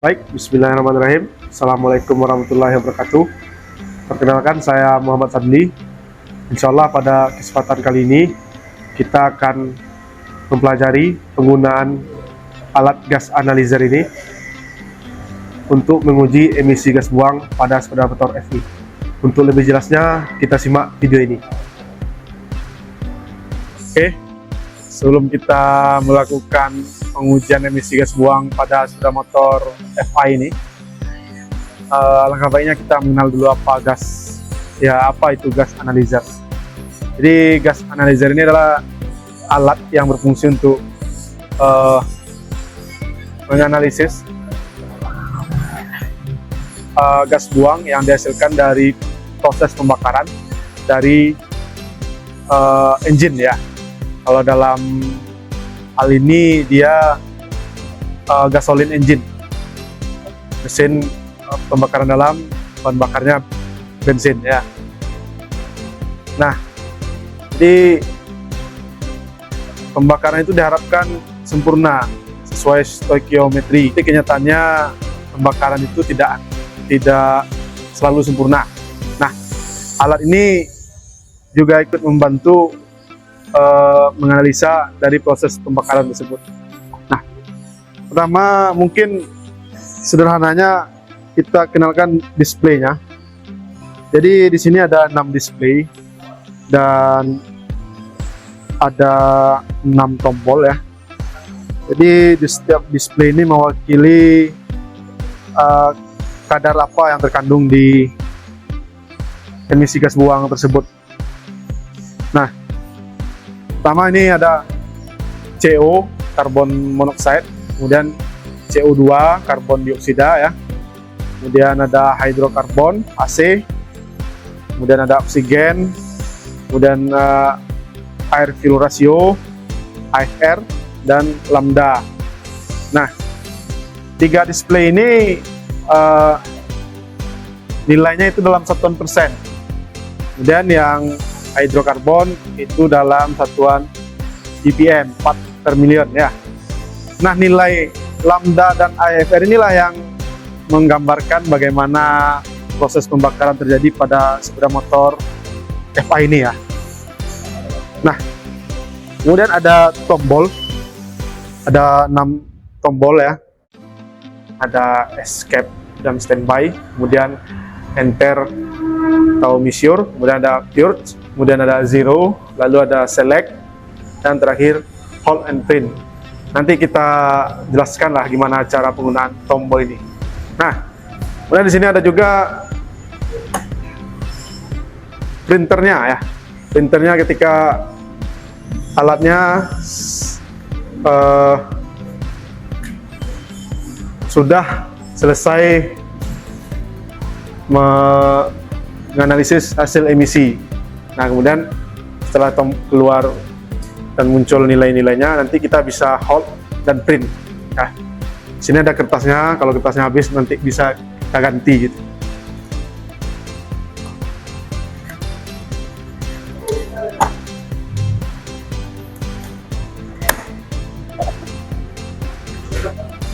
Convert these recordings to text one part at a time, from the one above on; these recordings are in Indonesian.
Baik, bismillahirrahmanirrahim. Assalamualaikum warahmatullahi wabarakatuh. Perkenalkan, saya Muhammad Sadli. Insya Allah pada kesempatan kali ini kita akan mempelajari penggunaan alat gas analyzer ini untuk menguji emisi gas buang pada sepeda motor FI. Untuk lebih jelasnya, kita simak video ini. Oke, sebelum kita melakukan pengujian emisi gas buang pada sepeda motor FI ini, alangkah baiknya kita mengenal dulu apa itu gas analyzer. Jadi gas analyzer ini adalah alat yang berfungsi untuk menganalisis gas buang yang dihasilkan dari proses pembakaran dari engine ya. Kalau dalam hal ini dia gasoline engine, mesin pembakaran dalam, bahan bakarnya bensin ya. Nah, jadi pembakaran itu diharapkan sempurna sesuai stoikiometri. Tapi kenyataannya pembakaran itu tidak selalu sempurna. Nah, alat ini juga ikut membantu menganalisa dari proses pembakaran tersebut. Nah, pertama mungkin sederhananya kita kenalkan displaynya. Jadi di sini ada 6 display dan ada 6 tombol ya. Jadi di setiap display ini mewakili kadar apa yang terkandung di emisi gas buang tersebut. Nah, pertama ini ada CO, karbon monoksida, kemudian CO2, karbon dioksida ya. Kemudian ada hidrokarbon, AC, kemudian ada oksigen, kemudian air fuel ratio, AFR, dan lambda. Nah, 3 display ini nilainya itu dalam satuan persen. Kemudian yang hidrokarbon itu dalam satuan ppm, 4 per million ya. Nah, nilai lambda dan AFR inilah yang menggambarkan bagaimana proses pembakaran terjadi pada sepeda motor FI ini ya. Nah, kemudian ada tombol, ada 6 tombol ya. Ada escape dan standby, kemudian enter atau measure, kemudian ada purge, kemudian ada zero, lalu ada select, dan terakhir hold and print. Nanti kita jelaskan lah gimana cara penggunaan tombol ini. Nah, kemudian di sini ada juga printernya ya. Printernya ketika alatnya sudah selesai menganalisis hasil emisi. Nah, kemudian setelah keluar dan muncul nilai-nilainya, nanti kita bisa hold dan print. Nah, sini ada kertasnya. Kalau kertasnya habis nanti bisa kita ganti gitu.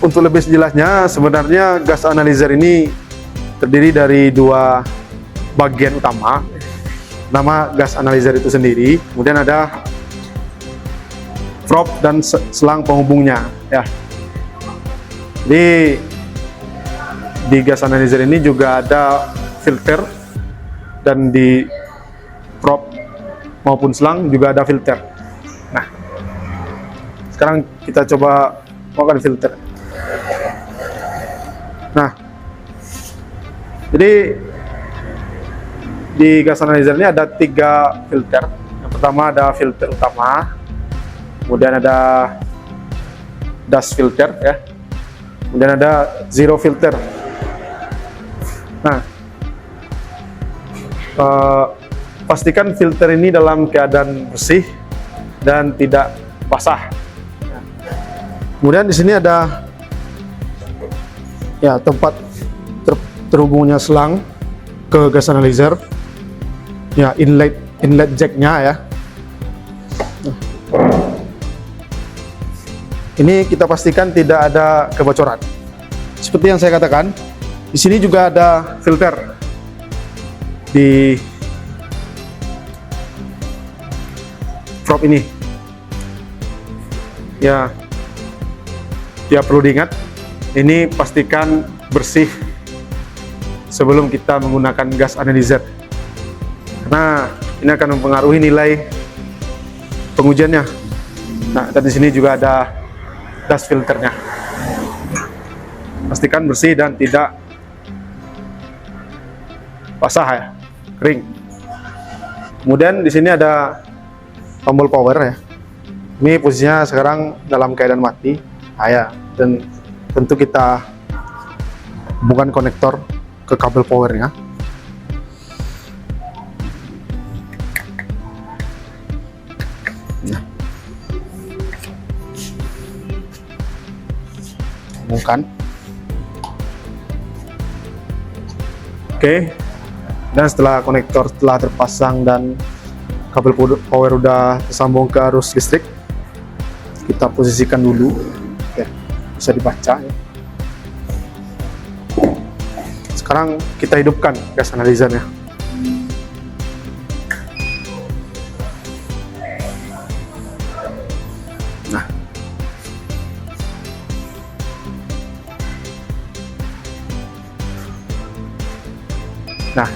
Untuk lebih jelasnya, sebenarnya gas analyzer ini terdiri dari 2 bagian utama. Nama gas analyzer itu sendiri, kemudian ada probe dan selang penghubungnya ya. Jadi di gas analyzer ini juga ada filter, dan di probe maupun selang juga ada filter. Nah, sekarang kita coba melakukan filter. Nah, jadi di gas analyzer ini ada 3 filter. Yang pertama ada filter utama, kemudian ada dust filter ya, kemudian ada zero filter. Nah, pastikan filter ini dalam keadaan bersih dan tidak basah. Kemudian di sini ada ya tempat terhubungnya selang ke gas analyzer, ya inlet jacknya ya. Ini kita pastikan tidak ada kebocoran. seperti yang saya katakan, di sini juga ada filter di prop ini. Ya, perlu diingat, ini pastikan bersih sebelum kita menggunakan gas analyzer, karena ini akan mempengaruhi nilai pengujiannya. Nah, dan di sini juga ada dust filternya. Pastikan bersih dan tidak basah ya, kering. Kemudian di sini ada tombol power ya. Ini posisinya sekarang dalam keadaan mati. Ya, dan tentu kita bukan konektor ke kabel powernya. Nah, bukan. Oke, dan setelah konektor telah terpasang dan kabel power udah tersambung ke arus listrik, kita posisikan dulu. Oke, bisa dibaca ya. Sekarang kita hidupkan gas analyzernya. Nah,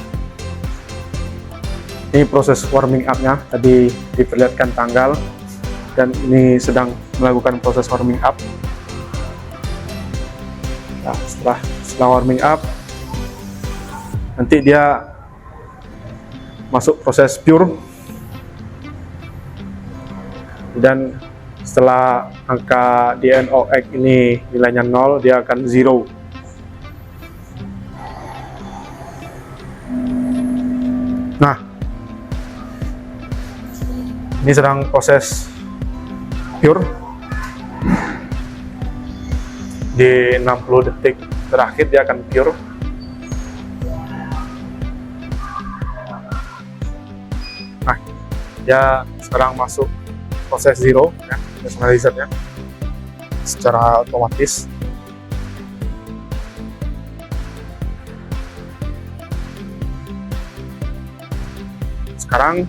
ini proses warming up-nya. Tadi diperlihatkan tanggal, dan ini sedang melakukan proses warming up. Nah, setelah warming up, nanti dia masuk proses pure, dan setelah angka DNOx ini nilainya 0, dia akan zero. Nah, ini sedang proses pure. Di 60 detik terakhir dia akan pure. Nah, dia sekarang masuk proses zero ya, analyzernya secara otomatis. Sekarang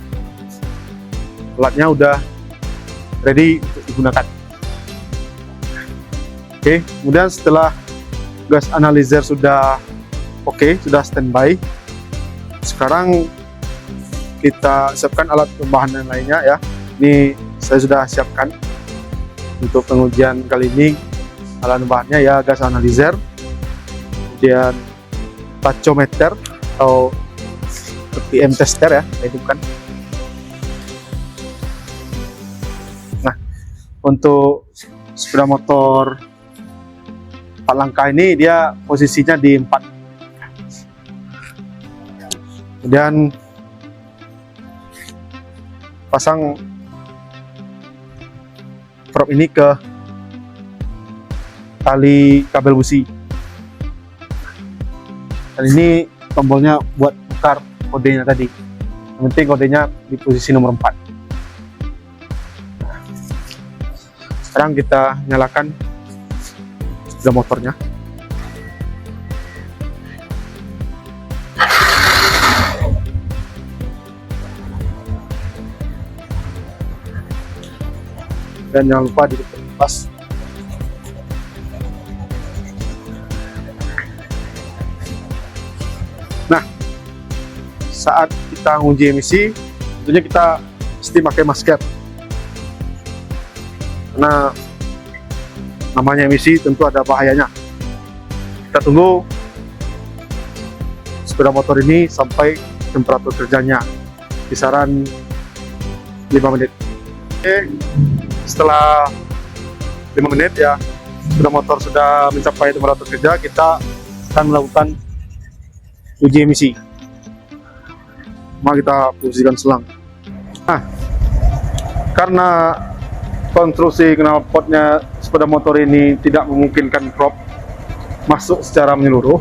alatnya udah ready untuk digunakan. Oke, kemudian setelah gas analyzer sudah oke, sudah standby, sekarang kita siapkan alat tambahan yang lainnya ya. Ini saya sudah siapkan untuk pengujian kali ini. Alat tambahannya ya gas analyzer, kemudian tachometer atau PM tester ya, itu kan. Nah, untuk sepeda motor 4 langkah ini dia posisinya di 4. Kemudian pasang prop ini ke tali kabel busi. Dan ini tombolnya buat putar kodenya tadi. Yang penting kodenya di posisi nomor 4. Sekarang kita nyalakan sepeda motornya. Dan jangan lupa dilepas. Nah, saat kita nguji emisi, tentunya kita mesti pakai masker, karena namanya emisi tentu ada bahayanya. Kita tunggu sepeda motor ini sampai temperatur kerjanya kisaran 5 menit. Oke, setelah 5 menit ya, sepeda motor sudah mencapai temperatur kerja, kita akan melakukan uji emisi. Mari kita posisikan selang. Nah, karena konstruksi knalpotnya sepeda motor ini tidak memungkinkan prop masuk secara menyeluruh,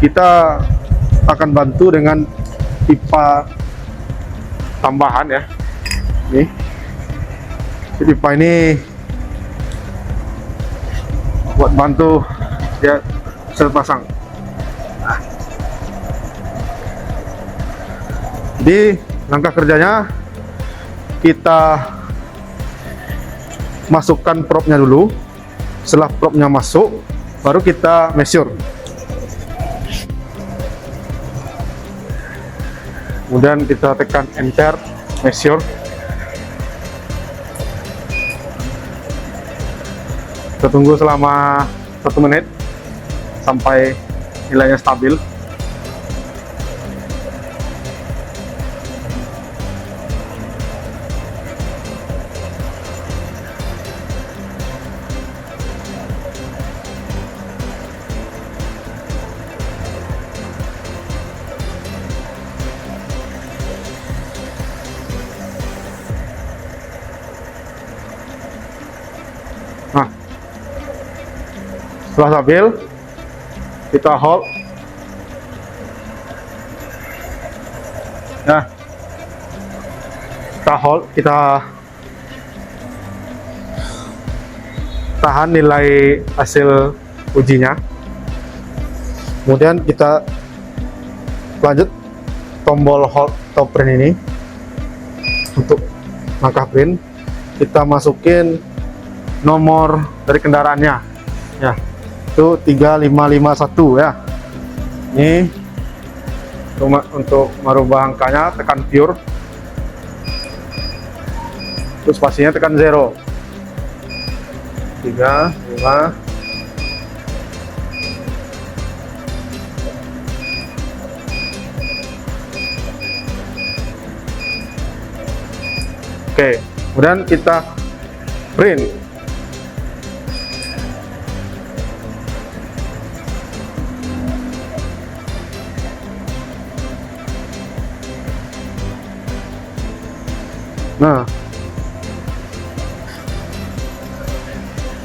kita akan bantu dengan pipa tambahan ya. Nih, pipa ini buat bantu dia terpasang. Nah, jadi langkah kerjanya, kita masukkan propnya dulu. Setelah propnya masuk, baru kita measure. Kemudian kita tekan enter, measure. Kita tunggu selama 1 menit sampai nilainya stabil. Nah, setelah stabil, kita hold. Nah, kita hold, kita tahan nilai hasil ujinya. Kemudian kita lanjut tombol hold atau print ini. Untuk langkah print, kita masukin nomor dari kendaraannya, ya, itu 3551 ya. Ini untuk merubah angkanya tekan pure, terus spasinya tekan 0. 3, 5. Oke, kemudian kita print. Nah,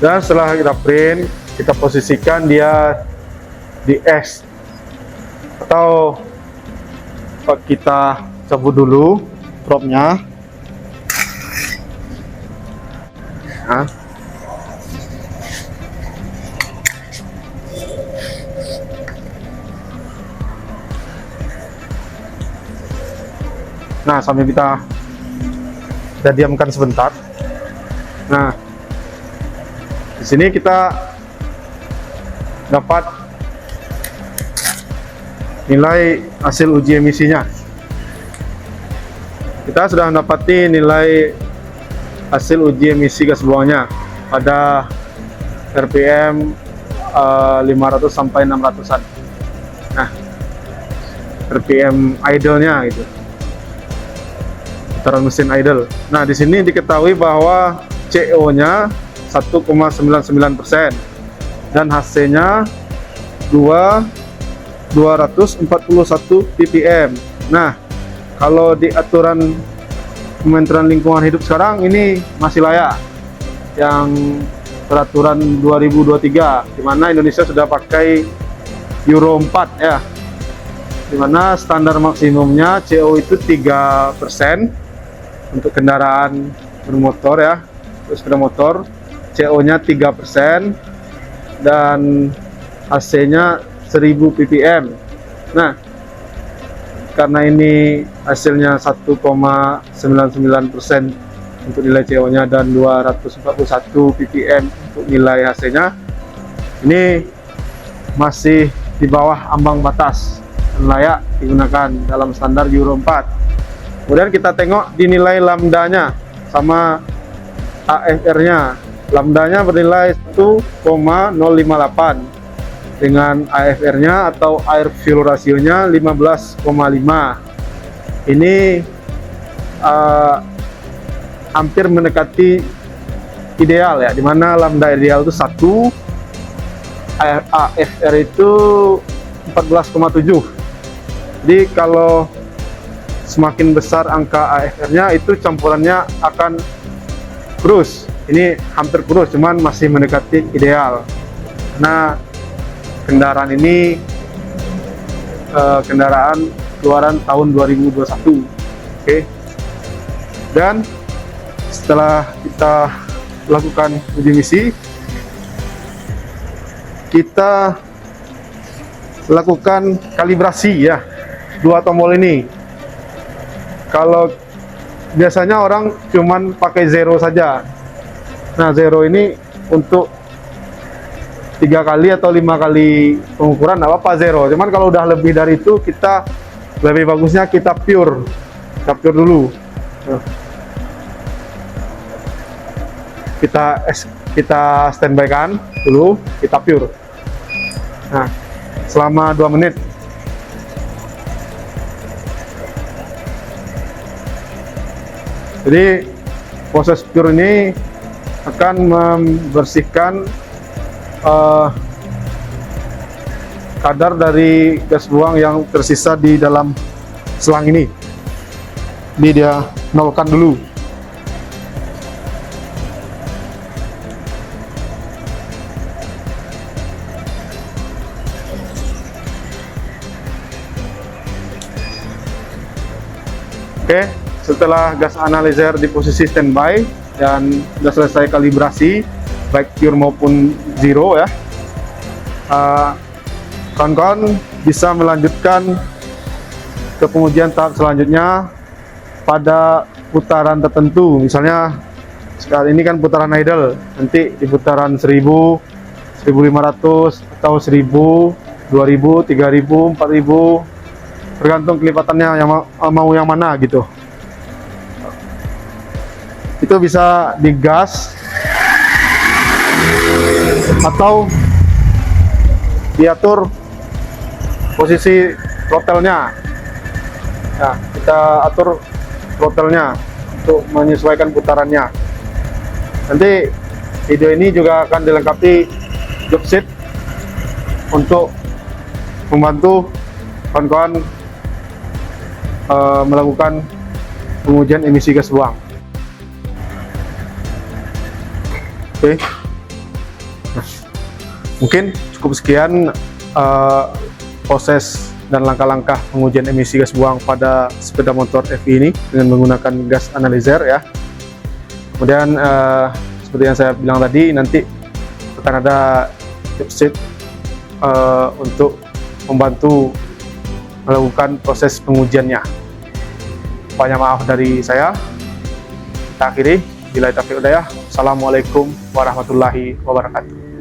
dan setelah kita print, kita posisikan dia di X, atau kita cabut dulu propnya. Nah, sambil kita diamkan sebentar. Nah, di sini kita dapat nilai hasil uji emisinya. Kita sudah mendapati nilai hasil uji emisi gas buangnya pada RPM 500 sampai 600-an. Nah, RPM idle-nya gitu. Putaran mesin idle. Nah, di sini diketahui bahwa CO-nya 1,99% dan HC-nya 241 ppm. Nah, kalau di aturan Kementerian Lingkungan Hidup sekarang ini masih layak, yang peraturan 2023, di mana Indonesia sudah pakai Euro 4 ya, di mana standar maksimumnya CO itu 3% untuk kendaraan bermotor ya, terus sepeda motor CO-nya 3% dan AC-nya 1000 ppm. Nah, karena ini hasilnya 1,99% untuk nilai CO-nya dan 241 ppm untuk nilai AC-nya, ini masih di bawah ambang batas dan layak digunakan dalam standar Euro 4. Kemudian kita tengok di nilai lambdanya sama AFR-nya. Lambdanya bernilai 1,058 dengan AFR-nya atau air fuel ratio-nya 15,5. Ini hampir mendekati ideal ya, dimana lambda ideal itu 1, AFR itu 14,7. Jadi kalau semakin besar angka AFR-nya, itu campurannya akan kurus. Ini hampir kurus, cuman masih mendekati ideal. Nah, kendaraan ini kendaraan keluaran tahun 2021. Oke. Dan setelah kita lakukan uji emisi, kita lakukan kalibrasi ya dua tombol ini. Kalau biasanya orang cuman pakai zero saja. Nah, zero ini untuk 3 kali atau 5 kali pengukuran nggak apa-apa zero. Cuman kalau udah lebih dari itu, kita lebih bagusnya kita pure dulu. Nah, kita standby kan dulu, kita pure. Nah, selama 2 menit. Jadi proses pure ini akan membersihkan kadar dari gas buang yang tersisa di dalam selang ini. Ini dia nolkan dulu. Oke, setelah gas analyzer di posisi standby dan sudah selesai kalibrasi baik pure maupun zero ya, kawan-kawan bisa melanjutkan ke pengujian tahap selanjutnya pada putaran tertentu. Misalnya sekarang ini kan putaran idle, nanti di putaran 1000, 1500 atau 1000, 2000, 3000, 4000, tergantung kelipatannya yang mau yang mana gitu. Itu bisa digas atau diatur posisi throttle-nya. Nah, kita atur throttle-nya untuk menyesuaikan putarannya. Nanti video ini juga akan dilengkapi job sheet untuk membantu kawan-kawan melakukan pengujian emisi gas buang. Oke. Nah, mungkin cukup sekian proses dan langkah-langkah pengujian emisi gas buang pada sepeda motor FI ini dengan menggunakan gas analyzer ya. Kemudian seperti yang saya bilang tadi, nanti akan ada job sheet untuk membantu melakukan proses pengujiannya. Banyak maaf dari saya. Kita akhiri. Bila taufiq hidayah. Assalamualaikum warahmatullahi wabarakatuh.